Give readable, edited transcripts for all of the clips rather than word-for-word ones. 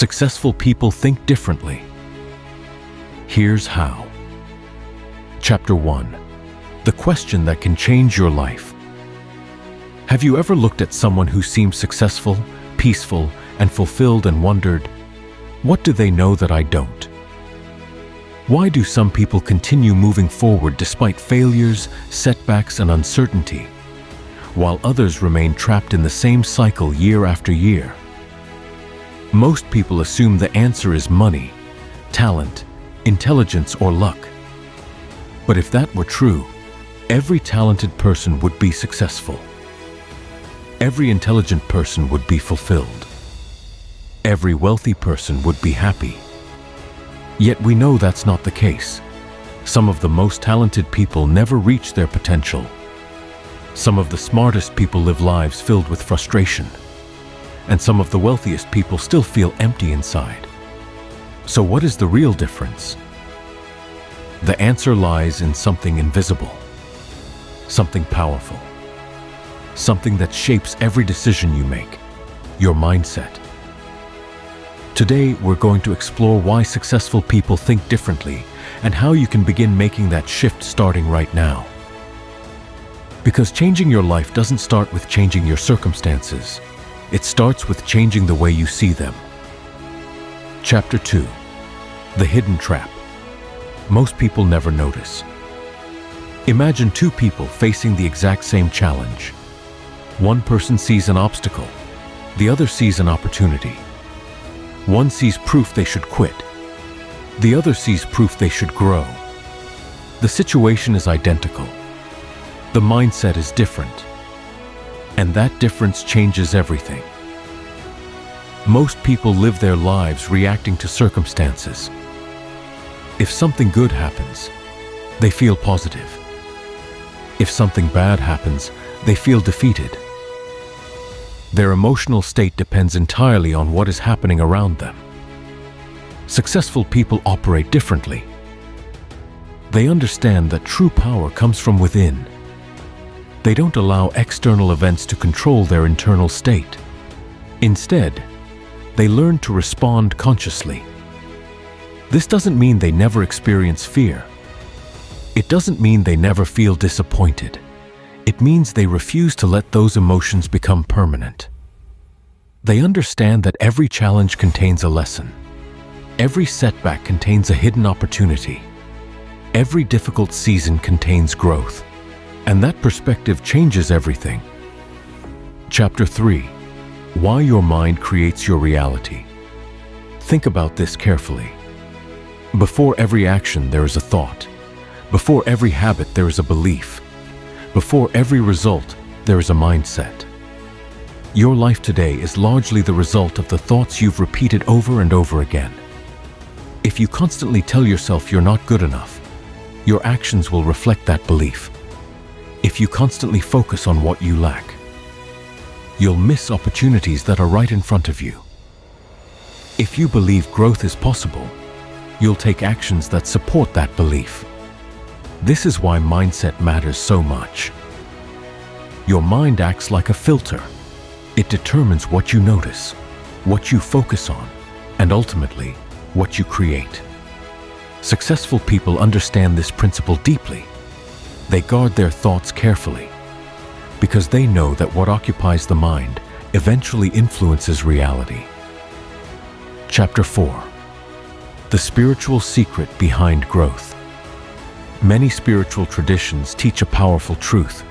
Successful people think differently. Here's how. Chapter 1. The question that can change your life. Have you ever looked at someone who seems successful, peaceful, and fulfilled and wondered, what do they know that I don't? Why do some people continue moving forward despite failures, setbacks, and uncertainty, while others remain trapped in the same cycle year after year? Most people assume the answer is money, talent, intelligence, or luck. But if that were true, every talented person would be successful. Every intelligent person would be fulfilled. Every wealthy person would be happy. Yet we know that's not the case. Some of the most talented people never reach their potential. Some of the smartest people live lives filled with frustration. And some of the wealthiest people still feel empty inside. So what is the real difference? The answer lies in something invisible, something powerful, something that shapes every decision you make, your mindset. Today, we're going to explore why successful people think differently and how you can begin making that shift starting right now. Because changing your life doesn't start with changing your circumstances. It starts with changing the way you see them. Chapter 2. The hidden trap. Most people never notice. Imagine two people facing the exact same challenge. One person sees an obstacle, the other sees an opportunity. One sees proof they should quit, the other sees proof they should grow. The situation is identical. The mindset is different. And that difference changes everything. Most people live their lives reacting to circumstances. If something good happens, they feel positive. If something bad happens, they feel defeated. Their emotional state depends entirely on what is happening around them. Successful people operate differently. They understand that true power comes from within. They don't allow external events to control their internal state. Instead, they learn to respond consciously. This doesn't mean they never experience fear. It doesn't mean they never feel disappointed. It means they refuse to let those emotions become permanent. They understand that every challenge contains a lesson. Every setback contains a hidden opportunity. Every difficult season contains growth. And that perspective changes everything. Chapter 3. Why your mind creates your reality. Think about this carefully. Before every action, there is a thought. Before every habit, there is a belief. Before every result, there is a mindset. Your life today is largely the result of the thoughts you've repeated over and over again. If you constantly tell yourself you're not good enough, your actions will reflect that belief. If you constantly focus on what you lack, you'll miss opportunities that are right in front of you. If you believe growth is possible, you'll take actions that support that belief. This is why mindset matters so much. Your mind acts like a filter. It determines what you notice, what you focus on, and ultimately, what you create. Successful people understand this principle deeply. They guard their thoughts carefully because they know that what occupies the mind eventually influences reality. Chapter 4. The spiritual secret behind growth. Many spiritual traditions teach a powerful truth.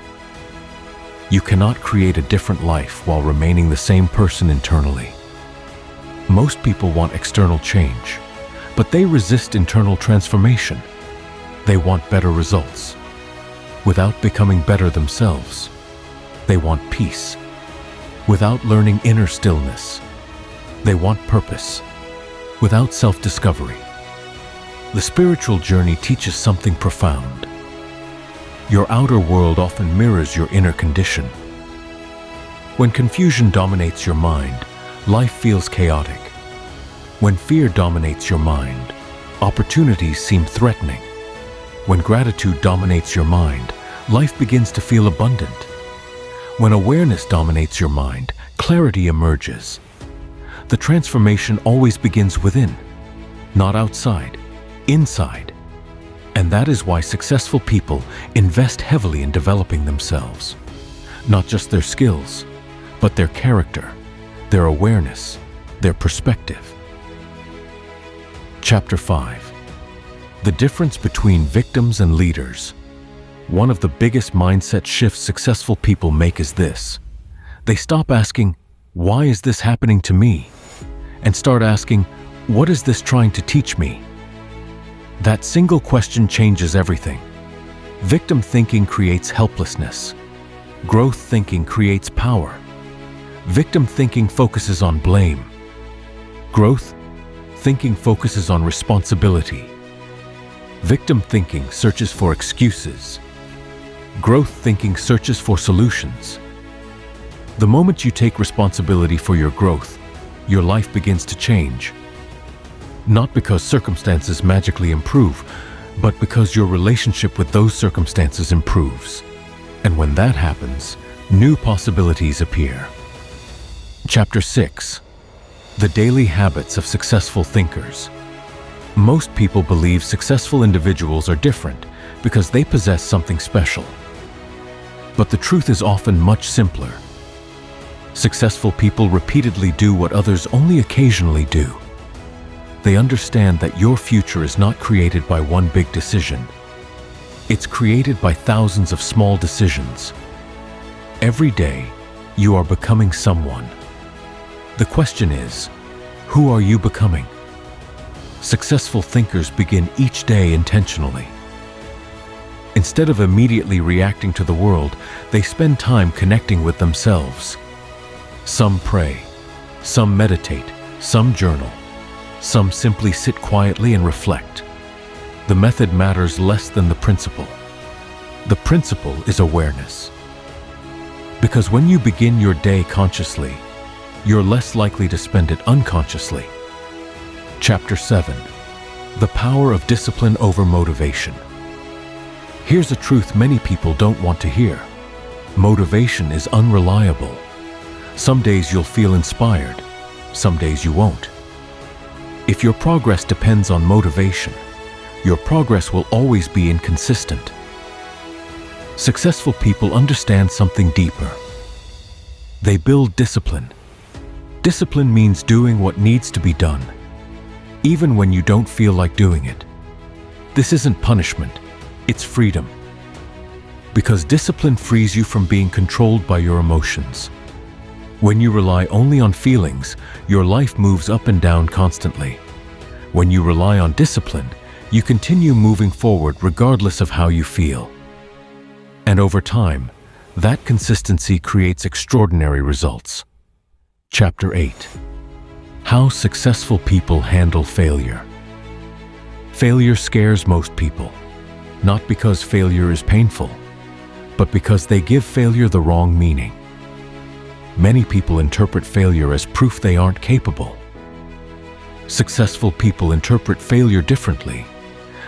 You cannot create a different life while remaining the same person internally. Most people want external change, but they resist internal transformation. They want better results without becoming better themselves. They want peace without learning inner stillness. They want purpose without self-discovery. The spiritual journey teaches something profound. Your outer world often mirrors your inner condition. When confusion dominates your mind, life feels chaotic. When fear dominates your mind, opportunities seem threatening. When gratitude dominates your mind, life begins to feel abundant. When awareness dominates your mind, clarity emerges. the transformation always begins within, not outside, inside. And that is why successful people invest heavily in developing themselves. Not just their skills, but their character, their awareness, their perspective. Chapter 5. The difference between victims and leaders. One of the biggest mindset shifts successful people make is this. They stop asking, "Why is this happening to me?" and start asking, "What is this trying to teach me?" That single question changes everything. Victim thinking creates helplessness. Growth thinking creates power. Victim thinking focuses on blame. Growth thinking focuses on responsibility. Victim thinking searches for excuses. Growth thinking searches for solutions. The moment you take responsibility for your growth, your life begins to change. Not because circumstances magically improve, but because your relationship with those circumstances improves. And when that happens, new possibilities appear. Chapter 6. The daily habits of successful thinkers. Most people believe successful individuals are different because they possess something special. But the truth is often much simpler. Successful people repeatedly do what others only occasionally do. They understand that your future is not created by one big decision. It's created by thousands of small decisions. Every day, you are becoming someone. The question is, who are you becoming? Successful thinkers begin each day intentionally. Instead of immediately reacting to the world, they spend time connecting with themselves. Some pray, some meditate, some journal, some simply sit quietly and reflect. The method matters less than the principle. The principle is awareness. Because when you begin your day consciously, you're less likely to spend it unconsciously. Chapter 7. The power of discipline over motivation. Here's a truth many people don't want to hear. Motivation is unreliable. Some days you'll feel inspired, some days you won't. If your progress depends on motivation, your progress will always be inconsistent. Successful people understand something deeper. They build discipline. Discipline means doing what needs to be done, even when you don't feel like doing it. This isn't punishment, it's freedom. Because discipline frees you from being controlled by your emotions. When you rely only on feelings, your life moves up and down constantly. When you rely on discipline, you continue moving forward regardless of how you feel. And over time, that consistency creates extraordinary results. Chapter 8. How successful people handle failure. Failure scares most people, not because failure is painful, but because they give failure the wrong meaning. Many people interpret failure as proof they aren't capable. Successful people interpret failure differently.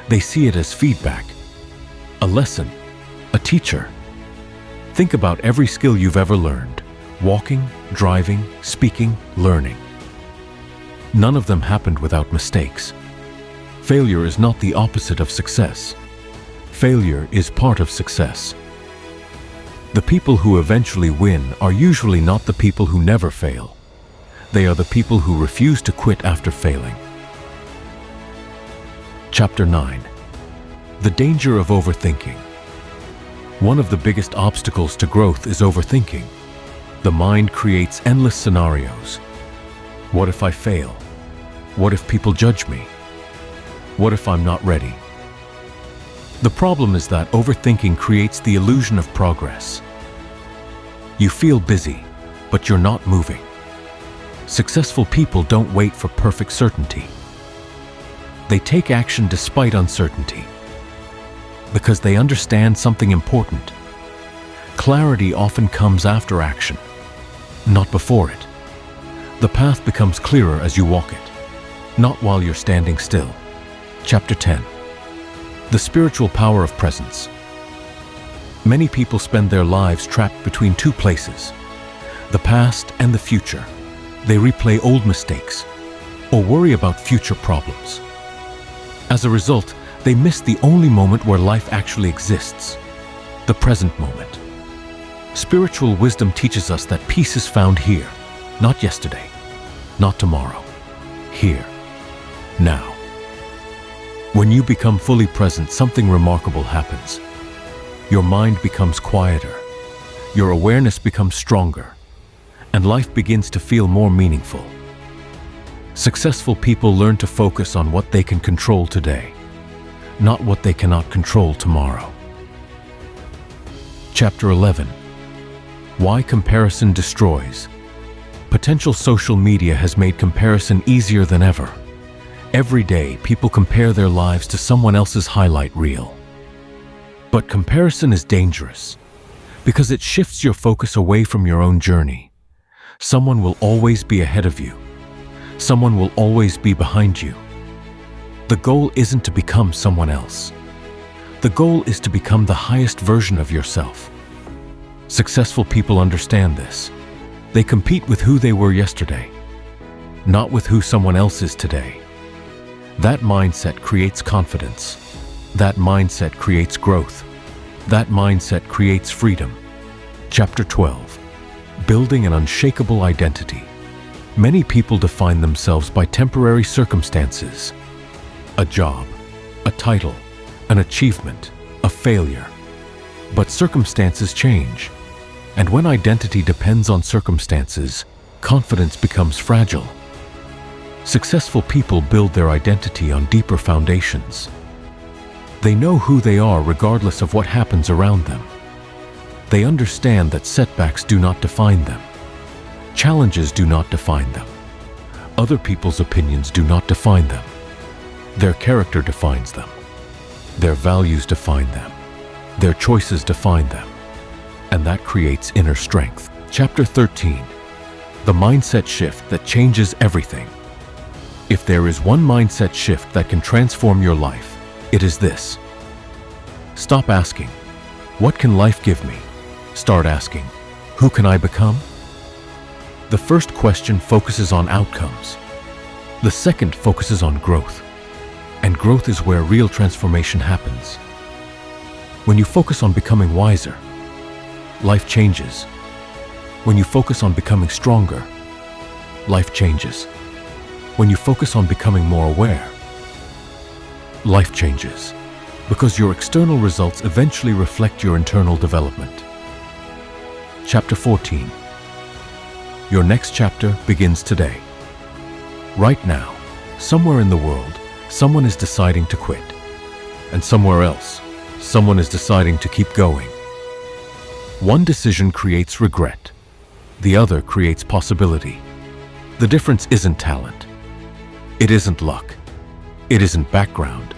They see it as feedback, a lesson, a teacher. Think about every skill you've ever learned: walking, driving, speaking, learning. None of them happened without mistakes. Failure is not the opposite of success. Failure is part of success. The people who eventually win are usually not the people who never fail. They are the people who refuse to quit after failing. Chapter 9. The danger of overthinking. One of the biggest obstacles to growth is overthinking. The mind creates endless scenarios. What if I fail? What if people judge me? What if I'm not ready? The problem is that overthinking creates the illusion of progress. You feel busy, but you're not moving. Successful people don't wait for perfect certainty. They take action despite uncertainty, because they understand something important. Clarity often comes after action, not before it. The path becomes clearer as you walk it, not while you're standing still. Chapter 10. The spiritual power of presence. Many people spend their lives trapped between two places, the past and the future. They replay old mistakes or worry about future problems. As a result, they miss the only moment where life actually exists, the present moment. Spiritual wisdom teaches us that peace is found here, not yesterday, not tomorrow, here, now. When you become fully present, something remarkable happens. Your mind becomes quieter, your awareness becomes stronger, and life begins to feel more meaningful. Successful people learn to focus on what they can control today, not what they cannot control tomorrow. Chapter 11. Why comparison destroys. Potential social media has made comparison easier than ever. Every day, people compare their lives to someone else's highlight reel. But comparison is dangerous because it shifts your focus away from your own journey. Someone will always be ahead of you. Someone will always be behind you. The goal isn't to become someone else. The goal is to become the highest version of yourself. Successful people understand this. They compete with who they were yesterday, not with who someone else is today. That mindset creates confidence. That mindset creates growth. That mindset creates freedom. Chapter 12. Building an unshakable identity. Many people define themselves by temporary circumstances. A job, a title, an achievement, a failure. But circumstances change. And when identity depends on circumstances, confidence becomes fragile. Successful people build their identity on deeper foundations. They know who they are regardless of what happens around them. They understand that setbacks do not define them. Challenges do not define them. Other people's opinions do not define them. Their character defines them. Their values define them. Their choices define them. And that creates inner strength. Chapter 13. The mindset shift that changes everything. If there is one mindset shift that can transform your life, it is this. Stop asking, "What can life give me?" Start asking, "Who can I become?" The first question focuses on outcomes. The second focuses on growth. And growth is where real transformation happens. When you focus on becoming wiser, life changes. When you focus on becoming stronger, life changes. When you focus on becoming more aware, life changes. Because your external results eventually reflect your internal development. Chapter 14. Your next chapter begins today. Right now, somewhere in the world, someone is deciding to quit. And somewhere else, someone is deciding to keep going. One decision creates regret. The other creates possibility. The difference isn't talent. It isn't luck. It isn't background.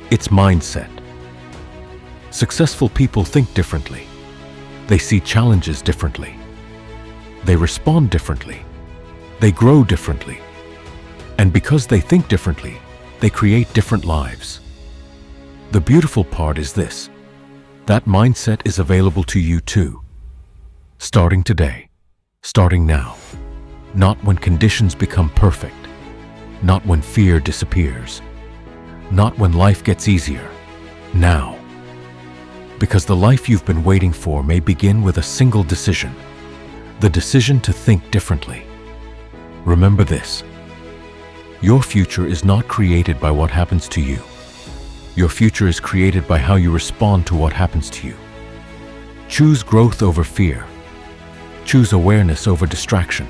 It's mindset. Successful people think differently. They see challenges differently. They respond differently. They grow differently. And because they think differently, they create different lives. The beautiful part is this: that mindset is available to you too. Starting today, starting now, not when conditions become perfect, not when fear disappears, not when life gets easier, now. Because the life you've been waiting for may begin with a single decision, the decision to think differently. Remember this: your future is not created by what happens to you. Your future is created by how you respond to what happens to you. Choose growth over fear. Choose awareness over distraction.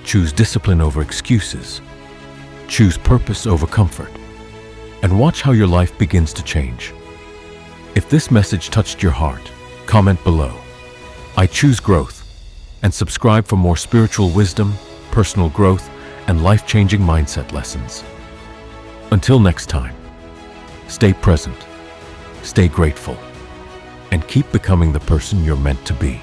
Choose discipline over excuses. Choose purpose over comfort. And watch how your life begins to change. If this message touched your heart, comment below, "I choose growth," and subscribe for more spiritual wisdom, personal growth, and life-changing mindset lessons. Until next time, stay present, stay grateful, and keep becoming the person you're meant to be.